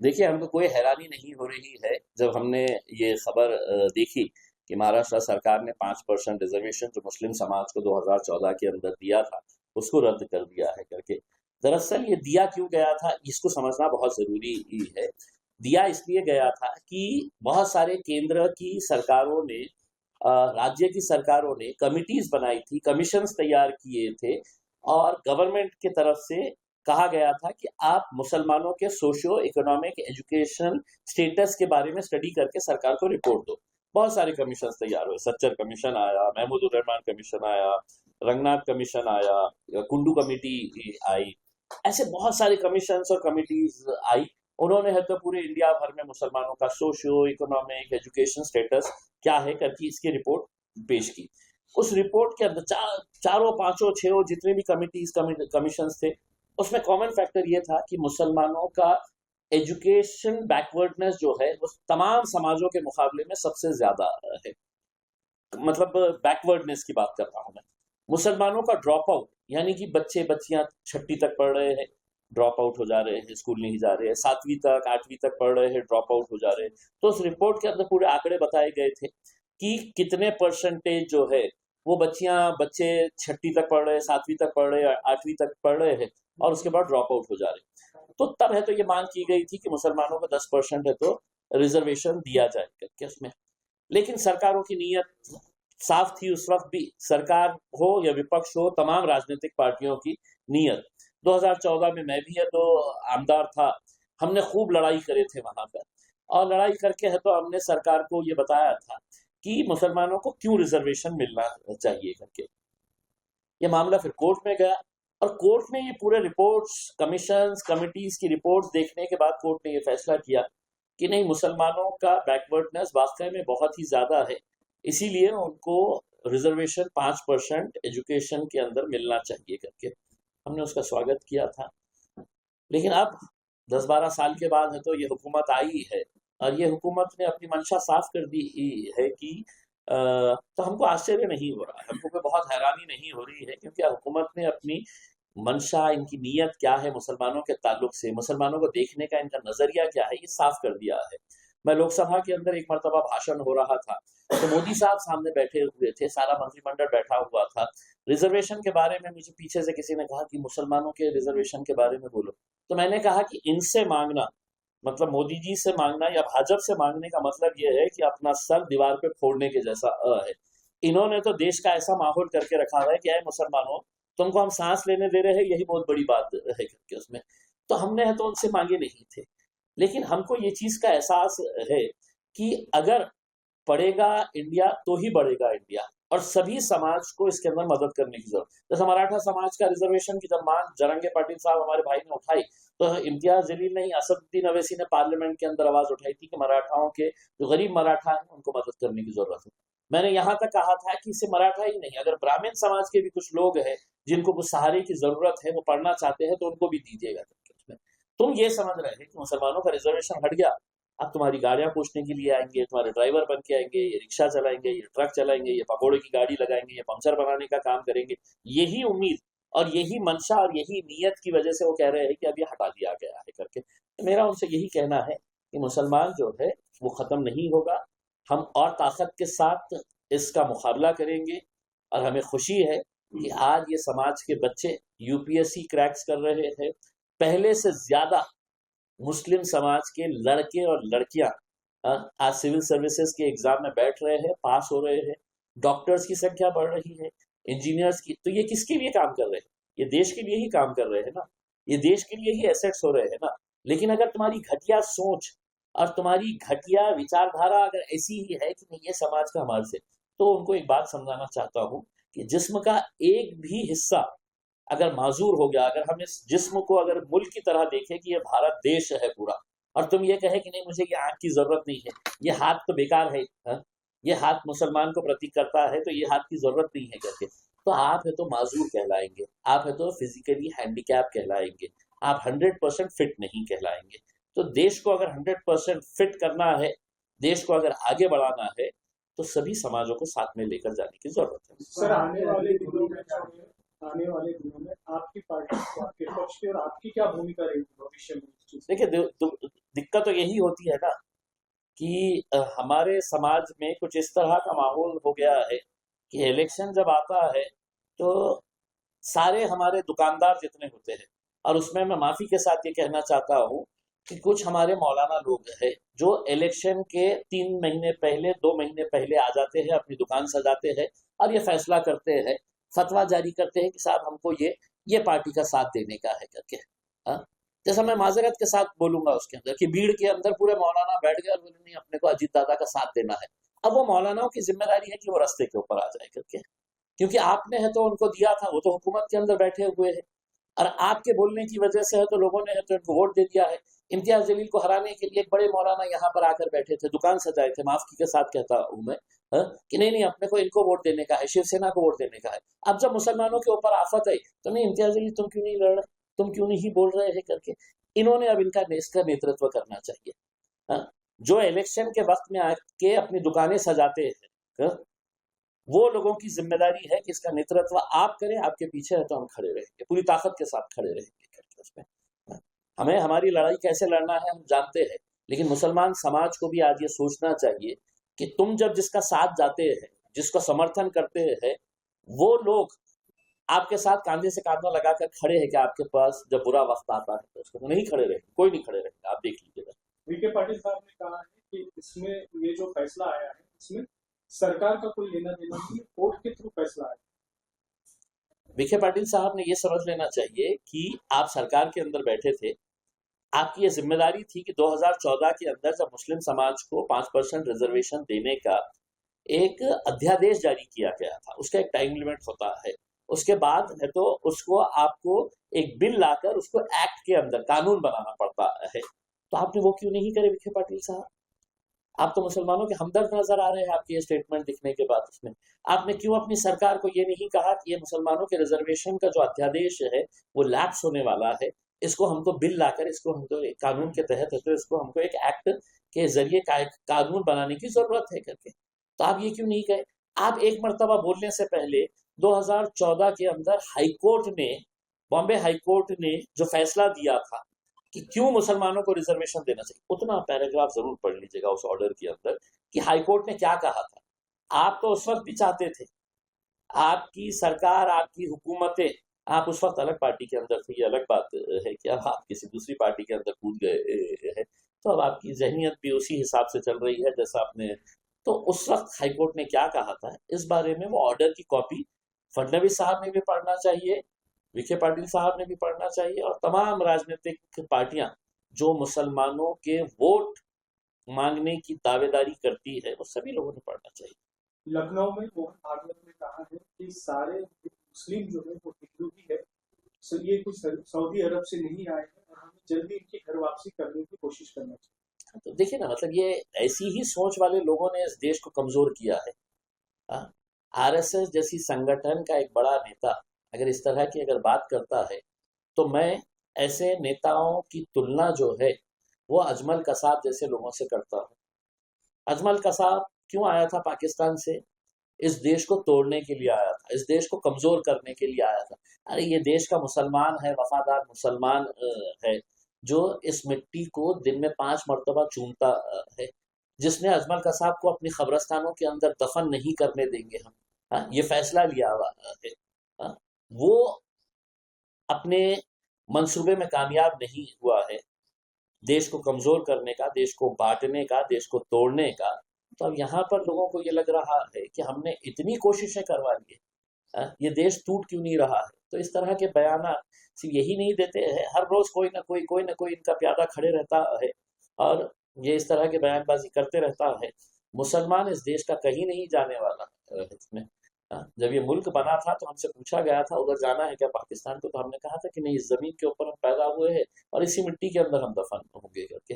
देखिए, हमको कोई हैरानी नहीं हो रही है जब हमने ये खबर देखी कि महाराष्ट्र सरकार ने 5% रिजर्वेशन जो मुस्लिम समाज को 2014 के अंदर दिया था, उसको रद्द कर दिया है करके। दरअसल ये दिया क्यों गया था, इसको समझना बहुत ज़रूरी ही है। दिया इसलिए गया था कि बहुत सारे केंद्र की सरकारों ने राज्य की सरकारों ने कमिटीज़ बनाई थी, कमीशंस तैयार किए थे और गवर्नमेंट की तरफ से कहा गया था कि आप मुसलमानों के सोशियो इकोनॉमिक एजुकेशन स्टेटस के बारे में स्टडी करके सरकार को रिपोर्ट दो। बहुत सारे कमीशन तैयार हुए, सच्चर कमीशन आया, महमूद उर रहमान कमीशन आया, रंगनाथ कमीशन आया, कुंडू कमेटी आई, ऐसे बहुत सारे कमीशन और कमिटीज आई। उन्होंने है तो पूरे इंडिया भर में मुसलमानों का सोशियो इकोनॉमिक एजुकेशन स्टेटस क्या है करके इसकी रिपोर्ट पेश की। उस रिपोर्ट के अंदर चारों पांचों छह जितने भी कमिटीज कमीशन थे, उसमें कॉमन फैक्टर ये था कि मुसलमानों का एजुकेशन बैकवर्डनेस जो है वो तमाम समाजों के मुकाबले में सबसे ज्यादा है। मतलब बैकवर्डनेस की बात कर रहा हूं मैं। मुसलमानों का ड्रॉप आउट, यानी कि बच्चे बच्चियां छठी तक पढ़ रहे हैं, ड्रॉप आउट हो जा रहे हैं, स्कूल नहीं जा रहे हैं, 7वीं तक 8वीं तक पढ़ रहे हैं, ड्रॉप आउट हो जा रहे हैं। तो उस रिपोर्ट के अंदर पूरे आंकड़े बताए गए थे कि कितने परसेंटेज जो है वो बच्चे छठी तक पढ़ रहे हैं, 7वीं तक पढ़ रहे हैं, 8वीं तक पढ़ रहे हैं और उसके बाद ड्रॉप आउट हो जा रहे हैं। तो तब है तो ये मांग की गई थी कि मुसलमानों को 10% है तो रिजर्वेशन दिया जाए करके उसमें। लेकिन सरकारों की नीयत साफ थी उस वक्त भी, सरकार हो या विपक्ष हो, तमाम राजनीतिक पार्टियों की नीयत। 2014 में मैं भी है तो आमदार था, हमने खूब लड़ाई करे थे वहां पर, और लड़ाई करके है तो हमने सरकार को ये बताया था कि मुसलमानों को क्यों रिजर्वेशन मिलना चाहिए करके। ये मामला फिर कोर्ट में गया और कोर्ट ने ये पूरे रिपोर्ट्स, कमीशंस, कमिटीज की रिपोर्ट्स देखने के बाद कोर्ट ने ये फैसला किया कि नहीं, मुसलमानों का बैकवर्डनेस वाकई में बहुत ही ज्यादा है, इसीलिए उनको रिजर्वेशन 5% एजुकेशन के अंदर मिलना चाहिए करके। हमने उसका स्वागत किया था। लेकिन अब 10-12 साल के बाद है तो ये हुकूमत आई है और ये हुकूमत ने अपनी मंशा साफ कर दी है कि तो हमको आश्चर्य नहीं हो रहा है, हमको कोई बहुत हैरानी नहीं हो रही है, क्योंकि हुकूमत ने अपनी मंशा, इनकी नीयत क्या है मुसलमानों के ताल्लुक से, मुसलमानों को देखने का इनका नजरिया क्या है, ये साफ कर दिया है। मैं लोकसभा के अंदर एक मरतबा भाषण हो रहा था तो मोदी साहब सामने बैठे हुए थे, सारा मंत्रिमंडल बैठा हुआ था। रिजर्वेशन के बारे में मुझे पीछे से किसी ने कहा कि मुसलमानों के रिजर्वेशन के बारे में बोलो, तो मैंने कहा कि इनसे मांगना, मतलब मोदी जी से मांगना या भाजपा से मांगने का मतलब यह है कि अपना सर दीवार पे फोड़ने के जैसा है। इन्होंने तो देश का ऐसा माहौल करके रखा हुआ है कि मुसलमानों, तुमको हम सांस लेने दे रहे हैं, यही बहुत बड़ी बात है करके उसमें। तो हमने है तो उनसे मांगे नहीं थे, लेकिन हमको ये चीज का एहसास है कि अगर पढ़ेगा इंडिया तो ही बढ़ेगा इंडिया, और सभी समाज को इसके अंदर मदद करने की जरूरत। जैसे मराठा समाज का रिजर्वेशन की जब मांग जरंगे पाटिल साहब हमारे भाई ने उठाई, तो इम्तियाज जलील नहीं, असदुद्दीन अवैसी ने पार्लियामेंट के अंदर आवाज उठाई थी कि मराठाओं के जो गरीब मराठा है उनको मदद करने की जरूरत है। मैंने यहाँ तक कहा था कि इसे मराठा ही नहीं, अगर ब्राह्मण समाज के भी कुछ लोग हैं जिनको कुछ सहारे की जरूरत है, वो पढ़ना चाहते हैं, तो उनको भी दीजिएगा। तुम ये समझ रहे हैं कि मुसलमानों का रिजर्वेशन हट गया, अब तुम्हारी गाड़ियां पूछने के लिए आएंगे, तुम्हारे ड्राइवर बन के आएंगे, ये रिक्शा चलाएंगे, ये ट्रक चलाएंगे, ये पकौड़े की गाड़ी लगाएंगे, ये पंक्चर बनाने का काम करेंगे। यही उम्मीद और यही मंशा और यही नीयत की वजह से वो कह रहे हैं कि अब ये हटा दिया गया है करके। तो मेरा उनसे यही कहना है कि मुसलमान जो है वो खत्म नहीं होगा, हम और ताकत के साथ इसका मुकाबला करेंगे। और हमें खुशी है कि आज ये समाज के बच्चे यूपीएससी क्रैक्स कर रहे हैं, पहले से ज्यादा मुस्लिम समाज के लड़के और लड़कियां आज सिविल सर्विसेज के एग्जाम में बैठ रहे हैं, पास हो रहे हैं, डॉक्टर्स की संख्या बढ़ रही है, इंजीनियर्स की। तो ये किसके लिए काम कर रहे हैं? ये देश के लिए ही काम कर रहे हैं ना, ये देश के लिए ही एसेट्स हो रहे हैं ना। लेकिन अगर तुम्हारी घटिया सोच और तुम्हारी घटिया विचारधारा अगर ऐसी ही है कि नहीं ये समाज का हमारे से, तो उनको एक बात समझाना चाहता हूँ कि जिस्म का एक भी हिस्सा अगर माजूर हो गया, अगर हम इस जिस्म को अगर मुल्क की तरह देखें कि ये भारत देश है पूरा, और तुम ये कहे कि नहीं मुझे ये आंख की जरूरत नहीं है, ये हाथ तो बेकार है, ये हाथ मुसलमान को प्रतीक करता है तो ये हाथ की जरूरत नहीं है करके, तो आप है तो माजूर कहलाएंगे, आप है तो फिजिकली हैंडीकैप कहलाएंगे, आप 100% फिट नहीं कहलाएंगे। तो देश को अगर 100% फिट करना है, देश को अगर आगे बढ़ाना है, तो सभी समाजों को साथ में लेकर जाने की जरूरत है। सर, आने वाले दिनों में आपकी पार्टी, आपके पक्ष की और आपकी क्या भूमिका रहेगी भविष्य में? देखिए, दिक्कत तो यही होती है ना कि हमारे समाज में कुछ इस तरह का माहौल हो गया है कि इलेक्शन जब आता है तो सारे हमारे दुकानदार जितने होते हैं, और उसमें मैं माफी के साथ ये कहना चाहता हूँ कि कुछ हमारे मौलाना लोग हैं जो इलेक्शन के 3 महीने पहले 2 महीने पहले आ जाते हैं, अपनी दुकान सजाते हैं और ये फैसला करते हैं, फतवा जारी करते हैं कि साहब हमको ये पार्टी का साथ देने का है करके। हाँ, जैसा मैं माजरत के साथ बोलूंगा उसके अंदर कि भीड़ के अंदर पूरे मौलाना बैठ गए और बोले नहीं अपने को अजीत दादा का साथ देना है। अब वो मौलानाओं की जिम्मेदारी है कि वो रास्ते के ऊपर आ जाए करके, क्योंकि आपने है तो उनको दिया था, वो तो हुकूमत के अंदर बैठे हुए हैं और आपके बोलने की वजह से है तो लोगों ने है तो इनको वोट दे दिया है। इम्तियाज जलील को हराने के लिए एक बड़े मौलाना यहाँ पर आकर बैठे थे, दुकान सजाए थे, माफी के साथ कहता हूँ मैं, हाँ, कि नहीं नहीं अपने को इनको वोट देने का है, शिवसेना को वोट देने का है। अब जब मुसलमानों के ऊपर आफत आई तो नहीं इम्तियाज जलील तुम क्यों नहीं लड़ रहे, तुम क्यों नहीं बोल रहे हैं करके। इन्होंने अब इसका नेतृत्व करना चाहिए। हाँ, जो इलेक्शन के वक्त में आके अपनी दुकानें सजाते हैं, हाँ, वो लोगों की जिम्मेदारी है कि इसका नेतृत्व आप करें, आपके पीछे है तो हम खड़े रहेंगे, पूरी ताकत के साथ खड़े रहेंगे करके उसमें। हमें हमारी लड़ाई कैसे लड़ना है हम जानते हैं, लेकिन मुसलमान समाज को भी आज ये सोचना चाहिए कि तुम जब जिसका साथ जाते हैं, जिसको समर्थन करते हैं, वो लोग आपके साथ कांधे से कांधा लगाकर खड़े हैं कि आपके पास जब बुरा वक्त आता है तो उसको नहीं खड़े रहेंगे, कोई नहीं खड़े रहेंगे। आप देख लीजिएगा। वीके पाटिल साहब ने कहा है कि इसमें ये जो फैसला आया है इसमें सरकार का कोई लेना देना नहीं है, कोर्ट के थ्रू फैसला आया। विखे पाटिल साहब ने ये समझ लेना चाहिए कि आप सरकार के अंदर बैठे थे, आपकी ये जिम्मेदारी थी कि 2014 के अंदर जब मुस्लिम समाज को 5% रिजर्वेशन देने का एक अध्यादेश जारी किया गया था, उसका एक टाइम लिमिट होता है, उसके बाद है तो उसको आपको एक बिल लाकर उसको एक्ट के अंदर कानून बनाना पड़ता है। तो आपने वो क्यों नहीं करे विखे पाटिल साहब? आप तो मुसलमानों के हमदर्द नजर आ रहे हैं आपके ये स्टेटमेंट दिखने के बाद। उसमें आपने क्यों अपनी सरकार को ये नहीं कहा कि ये मुसलमानों के रिजर्वेशन का जो अध्यादेश है वो लैप्स होने वाला है, इसको हमको बिल लाकर इसको हमको एक कानून के तहत है तो इसको हमको एक एक्ट के जरिए कानून बनाने की जरूरत है करके। तो आप ये क्यों नहीं कहे? आप एक मरतबा बोलने से पहले 2014 के अंदर हाईकोर्ट ने, बॉम्बे हाईकोर्ट ने जो फैसला दिया था कि क्यों मुसलमानों को रिजर्वेशन देना चाहिए, उतना पैराग्राफ जरूर पढ़ लीजिएगा उस ऑर्डर के अंदर कि हाईकोर्ट ने क्या कहा था। आप तो उस वक्त भी चाहते थे, आपकी सरकार, आपकी हुकूमतें, आप उस वक्त अलग पार्टी के अंदर थे, ये अलग बात है कि अब आप किसी दूसरी पार्टी के अंदर कूद गए हैं, तो अब आपकी जहनीत भी उसी हिसाब से चल रही है जैसा आपने। तो उस वक्त हाईकोर्ट ने क्या कहा था इस बारे में, वो ऑर्डर की कॉपी फडणवीस साहब ने भी पढ़ना चाहिए, विखे पाटिल साहब ने भी पढ़ना चाहिए, और तमाम राजनीतिक पार्टियां जो मुसलमानों के वोट मांगने की दावेदारी करती है वो सभी लोगों ने पढ़ना चाहिए। लखनऊ में मोहन भागवत ने कहा है कि सारे मुस्लिम जो है वो हिंदू ही है, ये कुछ सऊदी अरब से नहीं आए हैं और हमें जल्दी इनकी घर वापसी करने की कोशिश करना चाहिए। तो देखिए ना, मतलब ये ऐसी ही सोच वाले लोगों ने इस देश को कमजोर किया है। आरएसएस जैसी संगठन का एक बड़ा नेता अगर इस तरह की अगर बात करता है तो मैं ऐसे नेताओं की तुलना जो है वो अजमल कसाब जैसे लोगों से करता हूँ। अजमल कसाब क्यों आया था पाकिस्तान से? इस देश को तोड़ने के लिए आया था, इस देश को कमजोर करने के लिए आया था। अरे ये देश का मुसलमान है, वफादार मुसलमान है, जो इस मिट्टी को दिन में 5 मरतबा चूमता है, जिसने अजमल कसाब को अपनी कब्रस्तानों के अंदर दफन नहीं करने देंगे हम, हाँ, ये फैसला लिया हुआ है। हाँ, वो अपने मंसूबे में कामयाब नहीं हुआ है, देश को कमजोर करने का, देश को बांटने का, देश को तोड़ने का। तो अब यहाँ पर लोगों को ये लग रहा है कि हमने इतनी कोशिशें करवा ली है, ये देश टूट क्यों नहीं रहा है? तो इस तरह के बयान सिर्फ यही नहीं देते हैं, हर रोज कोई ना कोई इनका प्यादा खड़े रहता है और ये इस तरह के बयानबाजी करते रहता है। मुसलमान इस देश का कहीं नहीं जाने वाला है इसमें। जब ये मुल्क बना था तो हमसे पूछा गया था उधर जाना है क्या पाकिस्तान को, तो हमने कहा था कि नहीं, इस जमीन के ऊपर हम पैदा हुए हैं और इसी मिट्टी के अंदर हम दफन होंगे करके।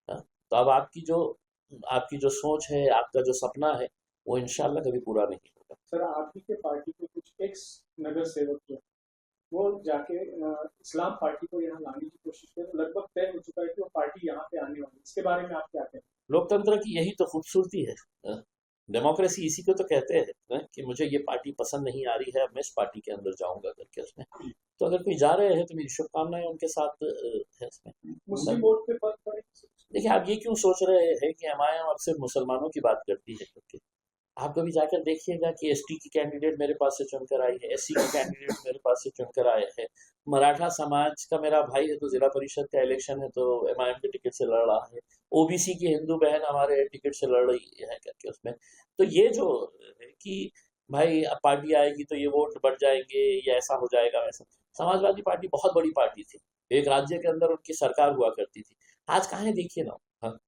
तो अब आपकी जो सोच है, आपका जो सपना है, वो इंशाल्लाह कभी पूरा नहीं होगा। सर, आपकी के पार्टी के कुछ एक्स नगर सेवक जो वो जाके इस्लाम पार्टी को यहाँ लाने की कोशिश कर, लगभग तय हो चुका है कि वो पार्टी यहाँ पे आने वाली, इसके बारे में आप क्या कहते हैं? लोकतंत्र की यही तो खूबसूरती है, डेमोक्रेसी इसी को तो कहते हैं कि मुझे ये पार्टी पसंद नहीं आ रही है, मैं इस पार्टी के अंदर जाऊंगा करके उसमें। तो अगर कोई जा रहे हैं तो मेरी शुभकामनाएं उनके साथ है इसमें। मुस्लिम वोट पे फर्क पड़े? देखिए, आप ये क्यों सोच रहे हैं कि एमआईएम अब सिर्फ मुसलमानों की बात करती है करके? आप कभी जाकर देखिएगा कि एसटी की कैंडिडेट मेरे पास से चुनकर आई है, एससी की कैंडिडेट मेरे पास से चुनकर आए हैं, मराठा समाज का मेरा भाई है तो जिला परिषद का इलेक्शन है तो एमआईएम के टिकट से लड़ रहा है, ओबीसी की हिंदू बहन हमारे टिकट से लड़ रही है करके उसमें। तो ये जो है कि भाई अब पार्टी आएगी तो ये वोट बढ़ जाएंगे या ऐसा हो जाएगा वैसा। समाजवादी पार्टी बहुत बड़ी पार्टी थी, एक राज्य के अंदर उनकी सरकार हुआ करती थी। आज कहाँ है देखिए ना। हाँ,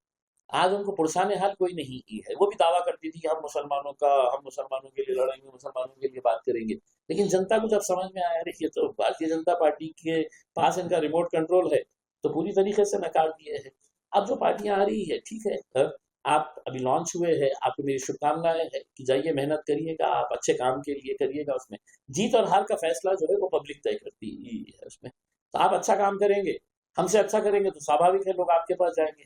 आज उनको पुरसाने हाल कोई नहीं की है। वो भी दावा करती थी कि हम मुसलमानों के लिए लड़ेंगे, मुसलमानों के लिए बात करेंगे। लेकिन जनता को जब समझ में आया अरे ये तो भारतीय जनता पार्टी के पास इनका रिमोट कंट्रोल है, तो पूरी तरीके से नकार दिए है। अब जो पार्टियां आ रही है ठीक है, आप अभी लॉन्च हुए हैं, आपको मेरी शुभकामनाएं है कि जाइए मेहनत करिएगा, आप अच्छे काम के लिए करिएगा। उसमें जीत और हार का फैसला जो है वो पब्लिक तय करती है उसमें। तो आप अच्छा काम करेंगे, हमसे अच्छा करेंगे तो स्वाभाविक है लोग आपके पास जाएंगे।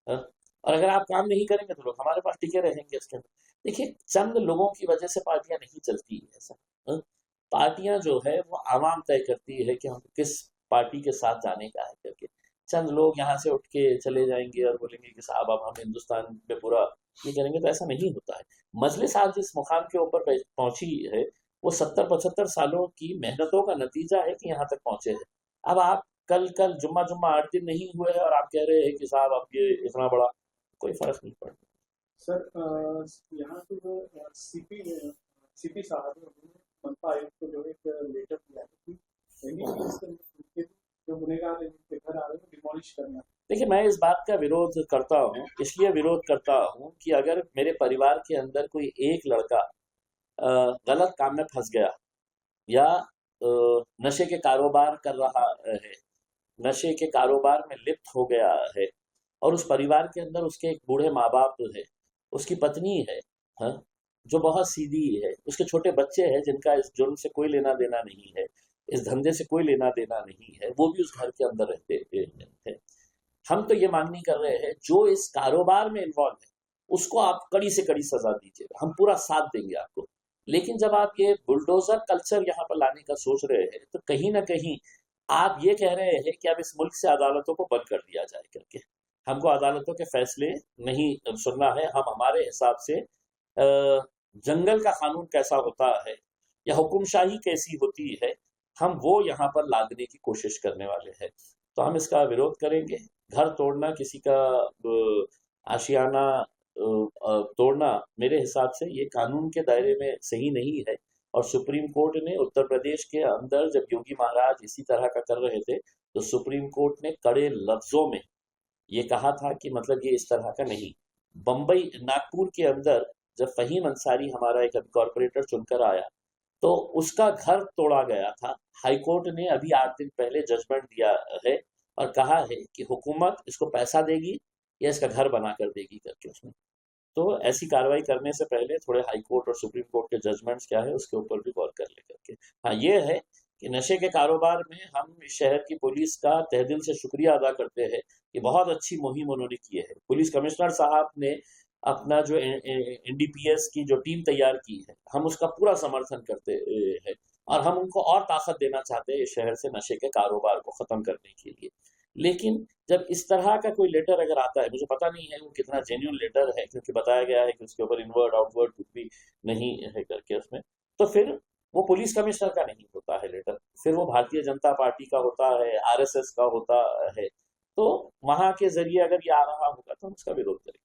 हाँ? और अगर आप काम नहीं करेंगे तो लोग हमारे पास टिके रहेंगे इसके अंदर। देखिए, चंद लोगों की वजह से पार्टियां नहीं चलती है ऐसा। हाँ? पार्टियां जो है वो आवाम तय करती है कि हम किस पार्टी के साथ जाने का है करके। चंद लोग यहाँ से उठ के चले जाएंगे और बोलेंगे कि साहब अब हम हिंदुस्तान में पूरा ये करेंगे, तो ऐसा नहीं होता है। मजलिस आज जिस मुकाम के ऊपर पहुंची है वो 70-75 सालों की मेहनतों का नतीजा है कि यहाँ तक पहुंचे हैं। अब आप कल कल जुम्मा जुम्मा 8 दिन नहीं हुए हैं और आप कह रहे हैं कि साहब अब ये इतना बड़ा, कोई फर्क नहीं पड़ता। सर यहाँ पे जो सीपी साहब है उन्होंने मनपा आयुक्त को जो एक लेटर दिया है कि उनके जो गुनेगार हैं, उनके घर आ रहे हैं डिमोलिश करना। देखिए, मैं इस बात का विरोध करता हूँ, इसलिए विरोध करता हूँ कि अगर मेरे परिवार के अंदर कोई एक लड़का गलत काम में फंस गया या नशे के कारोबार कर रहा है, नशे के कारोबार में लिप्त हो गया है, और उस परिवार के अंदर उसके एक बूढ़े माँ बाप है, उसकी पत्नी है, हाँ, जो बहुत सीधी है, उसके छोटे बच्चे हैं जिनका इस जुर्म से कोई लेना देना नहीं है, इस धंधे से कोई लेना देना नहीं है, वो भी उस घर के अंदर रहते हैं। हम तो ये मांग नहीं कर रहे हैं जो इस कारोबार में इन्वॉल्व है उसको आप कड़ी से कड़ी सजा दीजिएगा, हम पूरा साथ देंगे आपको। लेकिन जब आप ये बुलडोजर कल्चर यहाँ पर लाने का सोच रहे हैं तो कहीं ना कहीं आप ये कह रहे हैं कि अब इस मुल्क से अदालतों को बंद कर दिया जाए करके। हमको अदालतों के फैसले नहीं सुनना है, हम हमारे हिसाब से जंगल का कानून कैसा होता है या हुकुमशाही कैसी होती है, हम वो यहाँ पर लादने की कोशिश करने वाले हैं। तो हम इसका विरोध करेंगे। घर तोड़ना, किसी का आशियाना तोड़ना मेरे हिसाब से ये कानून के दायरे में सही नहीं है। और सुप्रीम कोर्ट ने उत्तर प्रदेश के अंदर जब योगी महाराज इसी तरह का कर रहे थे तो सुप्रीम कोर्ट ने कड़े लफ्जों में ये कहा था कि मतलब ये इस तरह का नहीं। बम्बई, नागपुर के अंदर जब फहीम अंसारी हमारा एक कॉरपोरेटर चुनकर आया तो उसका घर तोड़ा गया था। हाईकोर्ट ने अभी 8 दिन पहले जजमेंट दिया है और कहा है कि हुकूमत इसको पैसा देगी या इसका घर बना कर देगी करके उसमें। तो ऐसी कार्रवाई करने से पहले थोड़े हाई कोर्ट और सुप्रीम कोर्ट के जजमेंट्स क्या है उसके ऊपर भी गौर कर ले करके। हाँ, ये है कि नशे के कारोबार में हम इस शहर की पुलिस का तहे दिल से शुक्रिया अदा करते हैं कि बहुत अच्छी मुहिम उन्होंने की है। पुलिस कमिश्नर साहब ने अपना जो एनडीपीएस की जो टीम तैयार की है, हम उसका पूरा समर्थन करते हैं और हम उनको और ताकत देना चाहते हैं इस शहर से नशे के कारोबार को खत्म करने के लिए। लेकिन जब इस तरह का कोई लेटर अगर आता है, मुझे पता नहीं है वो कितना जेन्युइन लेटर है क्योंकि बताया गया है कि उसके ऊपर इनवर्ड आउटवर्ड कुछ भी नहीं है करके उसमें, तो फिर वो पुलिस कमिश्नर का नहीं होता है लेटर, फिर वो भारतीय जनता पार्टी का होता है, आरएसएस का होता है। तो वहां के जरिए अगर ये आ रहा होगा तो हम उसका विरोध करेंगे।